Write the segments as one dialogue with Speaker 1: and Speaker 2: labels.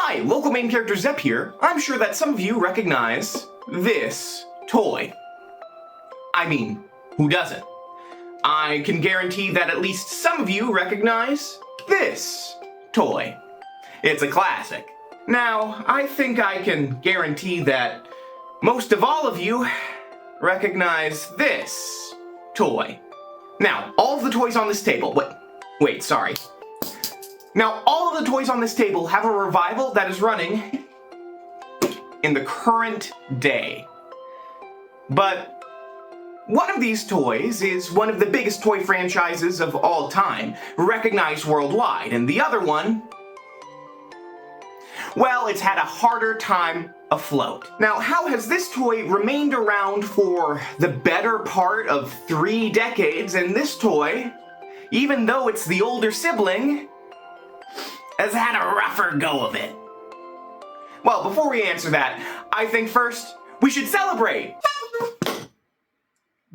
Speaker 1: Hi, local main character Zep here. I'm sure that some of you recognize this toy. I mean, who doesn't? I can guarantee that at least some of you recognize this toy. It's a classic. Now, I think I can guarantee that most of all of you recognize this toy. Now, all of the toys on this table, sorry. Now, all of the toys on this table have a revival that is running in the current day. But one of these toys is one of the biggest toy franchises of all time, recognized worldwide, and the other one, well, it's had a harder time afloat. Now, how has this toy remained around for the better part of 3 decades, and this toy, even though it's the older sibling, has had a rougher go of it? Well, before we answer that, I think first we should celebrate!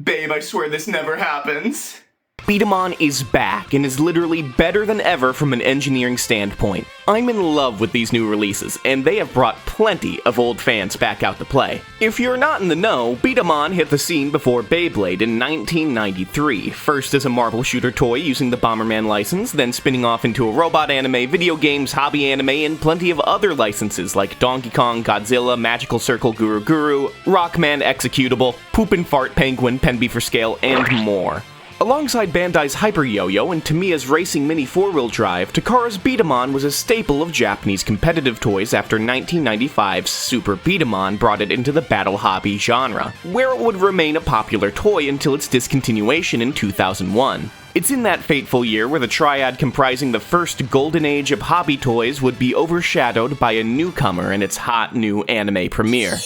Speaker 1: Babe, I swear this never happens. B-Daman is back and is literally better than ever from an engineering standpoint. I'm in love with these new releases, and they have brought plenty of old fans back out to play. If you're not in the know, B-Daman hit the scene before Beyblade in 1993, first as a marble shooter toy using the Bomberman license, then spinning off into a robot anime, video games, hobby anime, and plenty of other licenses like Donkey Kong, Godzilla, Magical Circle, Guru Guru, Rockman Executable, Poop and Fart Penguin, Penby for Scale, and more. Alongside Bandai's Hyper Yo-Yo and Tamiya's Racing Mini 4-wheel drive, Takara's B-Daman was a staple of Japanese competitive toys after 1995's Super B-Daman brought it into the battle hobby genre, where it would remain a popular toy until its discontinuation in 2001. It's in that fateful year where the triad comprising the first golden age of hobby toys would be overshadowed by a newcomer in its hot new anime premiere.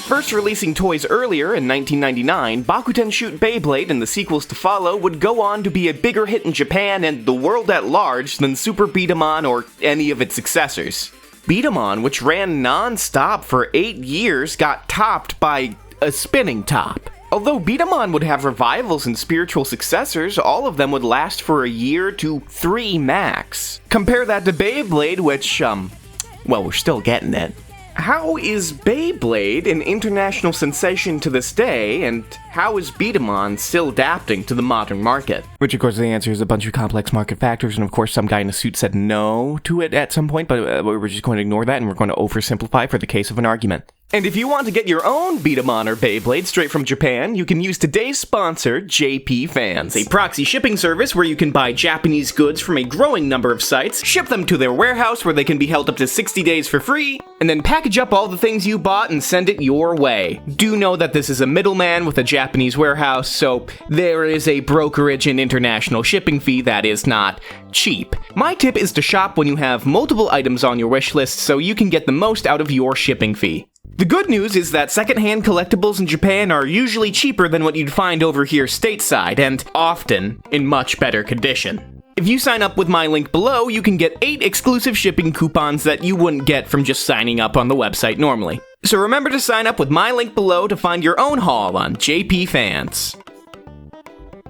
Speaker 1: First releasing toys earlier in 1999, Bakugan Shoot Beyblade and the sequels to follow would go on to be a bigger hit in Japan and the world at large than Super B-Daman or any of its successors. B-Daman, which ran non-stop for 8 years, got topped by a spinning top. Although B-Daman would have revivals and spiritual successors, all of them would last for a year to 3 max. Compare that to Beyblade, which, well, we're still getting it. How is Beyblade an international sensation to this day, and how is B-Daman still adapting to the modern market? Which, of course, the answer is a bunch of complex market factors, and of course some guy in a suit said no to it at some point, but we're just going to ignore that, and we're going to oversimplify for the case of an argument. And if you want to get your own B-Daman or Beyblade straight from Japan, you can use today's sponsor, JP Fans, a proxy shipping service where you can buy Japanese goods from a growing number of sites, ship them to their warehouse where they can be held up to 60 days for free, and then package up all the things you bought and send it your way. Do know that this is a middleman with a Japanese warehouse, so there is a brokerage and international shipping fee that is not cheap. My tip is to shop when you have multiple items on your wish list so you can get the most out of your shipping fee. The good news is that secondhand collectibles in Japan are usually cheaper than what you'd find over here stateside, and often in much better condition. If you sign up with my link below, you can get 8 exclusive shipping coupons that you wouldn't get from just signing up on the website normally. So remember to sign up with my link below to find your own haul on JP Fans.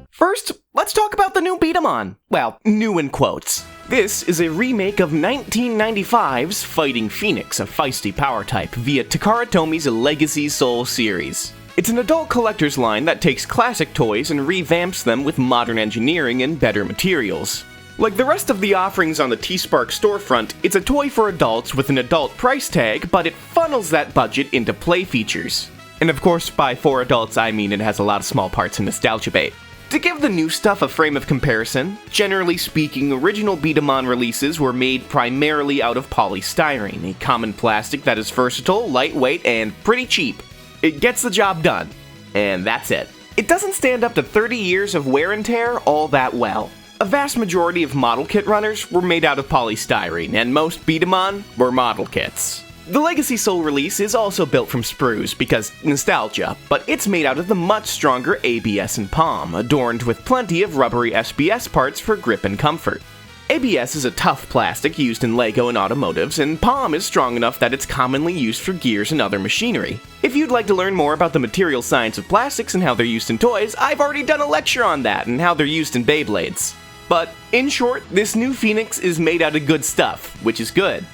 Speaker 1: First, let's talk about the new B-Daman. Well, new in quotes. This is a remake of 1995's Fighting Phoenix, a feisty power type, via Takara Tomi's Legacy Soul series. It's an adult collector's line that takes classic toys and revamps them with modern engineering and better materials. Like the rest of the offerings on the T-Spark storefront, it's a toy for adults with an adult price tag, but it funnels that budget into play features. And of course, by for adults, I mean it has a lot of small parts and nostalgia bait. To give the new stuff a frame of comparison, generally speaking, original B-Daman releases were made primarily out of polystyrene, a common plastic that is versatile, lightweight, and pretty cheap. It gets the job done, and that's it. It doesn't stand up to 30 years of wear and tear all that well. A vast majority of model kit runners were made out of polystyrene, and most B-Daman were model kits. The Legacy Soul release is also built from sprues because nostalgia, but it's made out of the much stronger ABS and POM, adorned with plenty of rubbery SBS parts for grip and comfort. ABS is a tough plastic used in Lego and automotives, and POM is strong enough that it's commonly used for gears and other machinery. If you'd like to learn more about the material science of plastics and how they're used in toys, I've already done a lecture on that and how they're used in Beyblades. But, in short, this new Phoenix is made out of good stuff, which is good.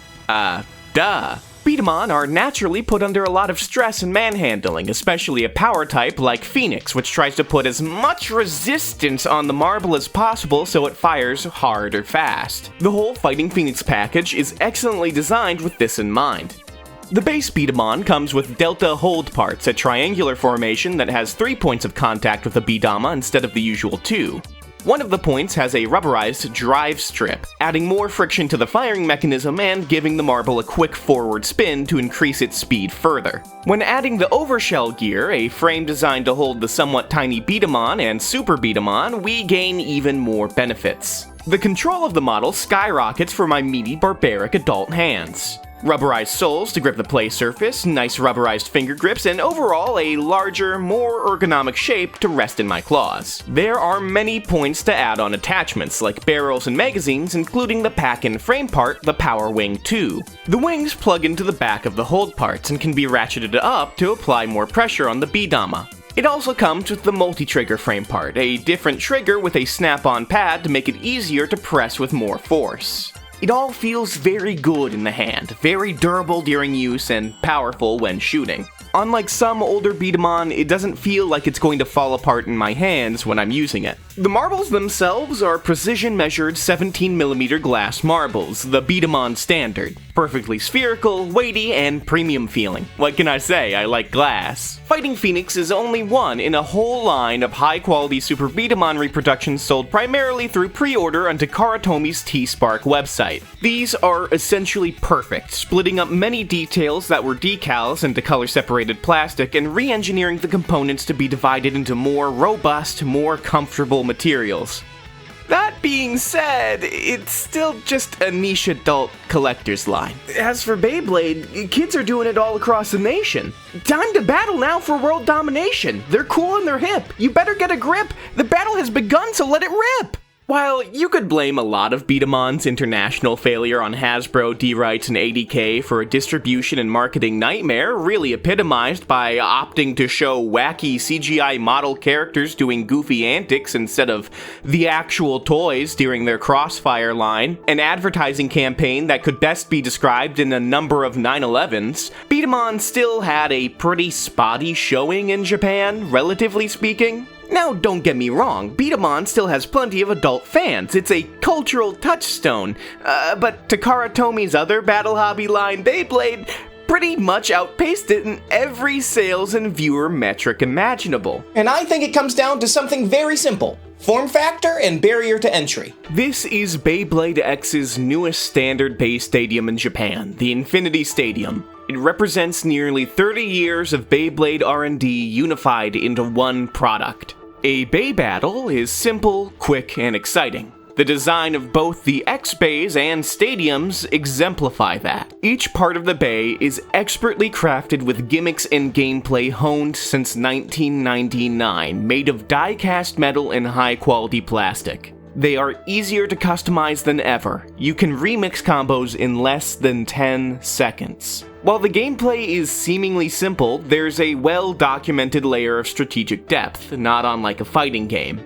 Speaker 1: Duh. B-Daman are naturally put under a lot of stress and manhandling, especially a power type like Phoenix, which tries to put as much resistance on the marble as possible so it fires hard or fast. The whole Fighting Phoenix package is excellently designed with this in mind. The base B-Daman comes with Delta hold parts, a triangular formation that has 3 points of contact with the B-Dama instead of the usual 2. One of the points has a rubberized drive strip, adding more friction to the firing mechanism and giving the marble a quick forward spin to increase its speed further. When adding the overshell gear, a frame designed to hold the somewhat tiny B-Daman and Super B-Daman, we gain even more benefits. The control of the model skyrockets for my meaty barbaric adult hands. Rubberized soles to grip the play surface, nice rubberized finger grips, and overall a larger, more ergonomic shape to rest in my claws. There are many points to add on attachments, like barrels and magazines, including the pack-in frame part, the Power Wing 2. The wings plug into the back of the hold parts and can be ratcheted up to apply more pressure on the B-Dama. It also comes with the multi-trigger frame part, a different trigger with a snap-on pad to make it easier to press with more force. It all feels very good in the hand, very durable during use, and powerful when shooting. Unlike some older B-Daman, it doesn't feel like it's going to fall apart in my hands when I'm using it. The marbles themselves are precision-measured 17mm glass marbles, the B-Daman standard. Perfectly spherical, weighty, and premium feeling. What can I say? I like glass. Fighting Phoenix is only one in a whole line of high-quality Super B-Daman reproductions sold primarily through pre-order on Takara Tomi's T-Spark website. These are essentially perfect, splitting up many details that were decals into color-separated plastic and re-engineering the components to be divided into more robust, more comfortable materials. That being said, it's still just a niche adult collector's line. As for Beyblade, kids are doing it all across the nation. Time to battle now for world domination. They're cool and they're hip. You better get a grip. The battle has begun, so let it rip! While you could blame a lot of B-Daman's international failure on Hasbro, D-Rights, and ADK for a distribution and marketing nightmare, really epitomized by opting to show wacky CGI model characters doing goofy antics instead of the actual toys during their Crossfire line, an advertising campaign that could best be described in a number of 9/11s, B-Daman still had a pretty spotty showing in Japan, relatively speaking. Now, don't get me wrong, B-Daman still has plenty of adult fans, it's a cultural touchstone, but Takara Tomi's other battle hobby line, Beyblade, pretty much outpaced it in every sales and viewer metric imaginable.
Speaker 2: And I think it comes down to something very simple: form factor and barrier to entry.
Speaker 1: This is Beyblade X's newest standard-based stadium in Japan, the Infinity Stadium. It represents nearly 30 years of Beyblade R&D unified into one product. A Bay battle is simple, quick, and exciting. The design of both the X-Bays and stadiums exemplify that. Each part of the bay is expertly crafted with gimmicks and gameplay honed since 1999, made of die-cast metal and high-quality plastic. They are easier to customize than ever. You can remix combos in less than 10 seconds. While the gameplay is seemingly simple, there's a well-documented layer of strategic depth, not unlike a fighting game.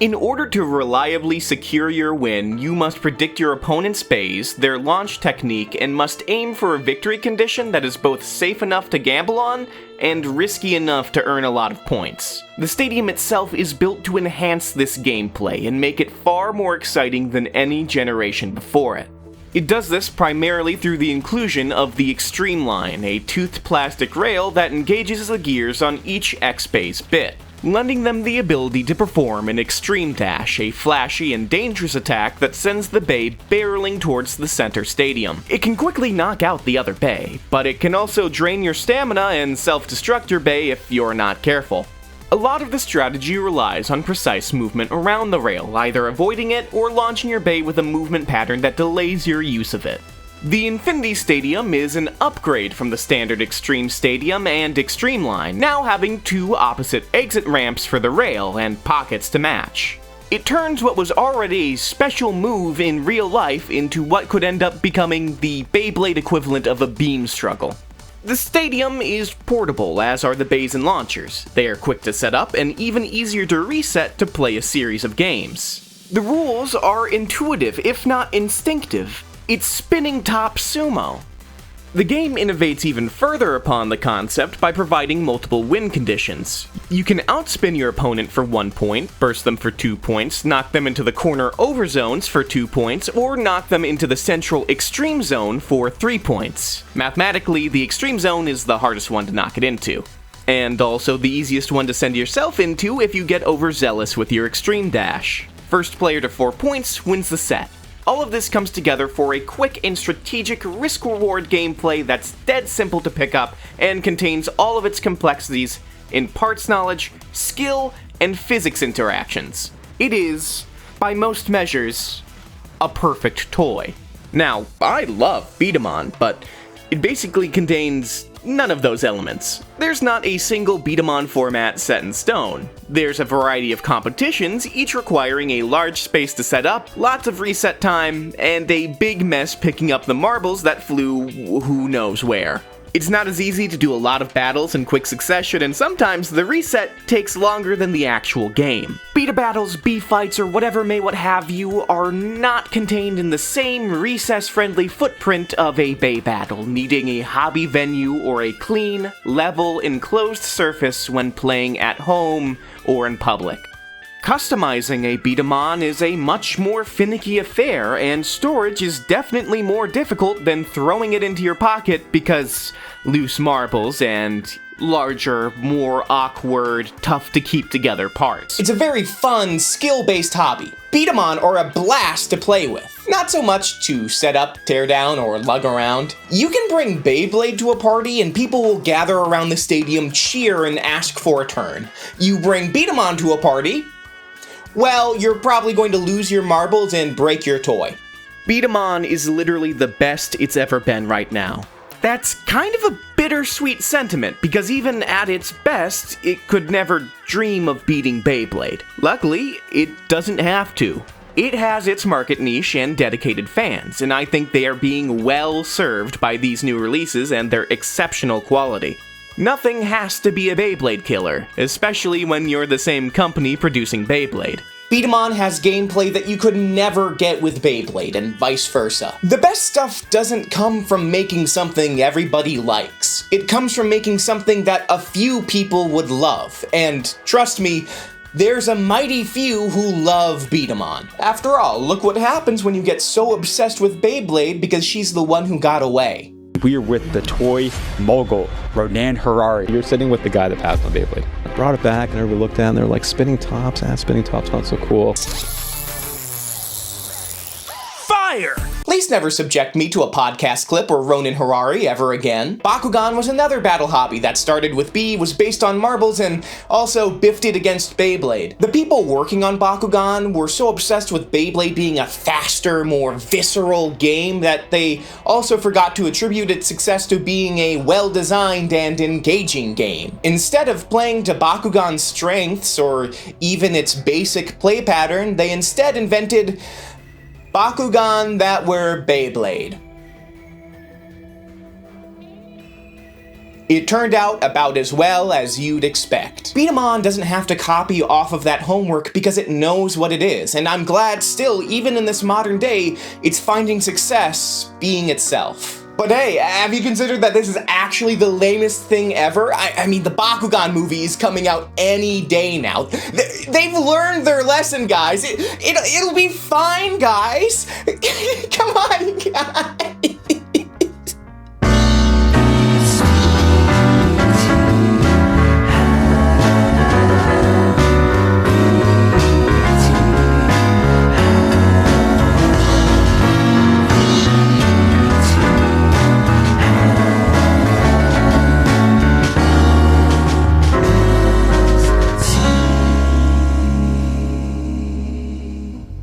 Speaker 1: In order to reliably secure your win, you must predict your opponent's bays, their launch technique, and must aim for a victory condition that is both safe enough to gamble on and risky enough to earn a lot of points. The stadium itself is built to enhance this gameplay and make it far more exciting than any generation before it. It does this primarily through the inclusion of the Extreme line, a toothed plastic rail that engages the gears on each X-Bay's bit, lending them the ability to perform an Extreme Dash, a flashy and dangerous attack that sends the bay barreling towards the center stadium. It can quickly knock out the other bay, but it can also drain your stamina and self-destruct your bay if you're not careful. A lot of the strategy relies on precise movement around the rail, either avoiding it or launching your bay with a movement pattern that delays your use of it. The Infinity Stadium is an upgrade from the standard Extreme Stadium and Extreme line, now having two opposite exit ramps for the rail and pockets to match. It turns what was already a special move in real life into what could end up becoming the Beyblade equivalent of a beam struggle. The stadium is portable, as are the bays and launchers. They are quick to set up and even easier to reset to play a series of games. The rules are intuitive, if not instinctive. It's spinning top sumo. The game innovates even further upon the concept by providing multiple win conditions. You can outspin your opponent for 1 point, burst them for 2 points, knock them into the corner over zones for 2 points, or knock them into the central extreme zone for 3 points. Mathematically, the extreme zone is the hardest one to knock it into. And also the easiest one to send yourself into if you get overzealous with your extreme dash. First player to 4 points wins the set. All of this comes together for a quick and strategic risk-reward gameplay that's dead simple to pick up and contains all of its complexities in parts knowledge, skill, and physics interactions. It is, by most measures, a perfect toy. Now, I love B-Daman, but it basically contains none of those elements. There's not a single B-Daman format set in stone. There's a variety of competitions, each requiring a large space to set up, lots of reset time, and a big mess picking up the marbles that flew who knows where. It's not as easy to do a lot of battles in quick succession, and sometimes the reset takes longer than the actual game. Beta battles, B-fights, or whatever may what have you are not contained in the same recess-friendly footprint of a Bay battle, needing a hobby venue or a clean, level, enclosed surface when playing at home or in public. Customizing a B-Daman is a much more finicky affair, and storage is definitely more difficult than throwing it into your pocket because loose marbles and larger, more awkward, tough-to-keep-together parts.
Speaker 2: It's a very fun, skill-based hobby. B-Daman are a blast to play with. Not so much to set up, tear down, or lug around. You can bring Beyblade to a party and people will gather around the stadium, cheer, and ask for a turn. You bring B-Daman to a party, well, you're probably going to lose your marbles and break your toy.
Speaker 1: B-Daman is literally the best it's ever been right now. That's kind of a bittersweet sentiment, because even at its best, it could never dream of beating Beyblade. Luckily, it doesn't have to. It has its market niche and dedicated fans, and I think they are being well served by these new releases and their exceptional quality. Nothing has to be a Beyblade killer, especially when you're the same company producing Beyblade.
Speaker 2: B-Daman has gameplay that you could never get with Beyblade, and vice versa. The best stuff doesn't come from making something everybody likes. It comes from making something that a few people would love, and trust me, there's a mighty few who love B-Daman. After all, look what happens when you get so obsessed with Beyblade because she's the one who got away.
Speaker 3: We're with the toy mogul, Ronan Harari.
Speaker 4: You're sitting with the guy that passed on Beyblade. I brought it back and everybody looked down, they're like, spinning tops, spinning tops, not so cool.
Speaker 1: Fire!
Speaker 2: Please never subject me to a podcast clip or Ronan Harari ever again. Bakugan was another battle hobby that started with B, was based on marbles, and also biffed it against Beyblade. The people working on Bakugan were so obsessed with Beyblade being a faster, more visceral game that they also forgot to attribute its success to being a well-designed and engaging game. Instead of playing to Bakugan's strengths or even its basic play pattern, they instead invented Bakugan that were Beyblade. It turned out about as well as you'd expect. B-Daman doesn't have to copy off of that homework because it knows what it is, and I'm glad still, even in this modern day, it's finding success being itself. But hey, have you considered that this is actually the lamest thing ever? I mean, the Bakugan movie is coming out any day now. They've learned their lesson, guys. It'll be fine, guys. Come on, guys.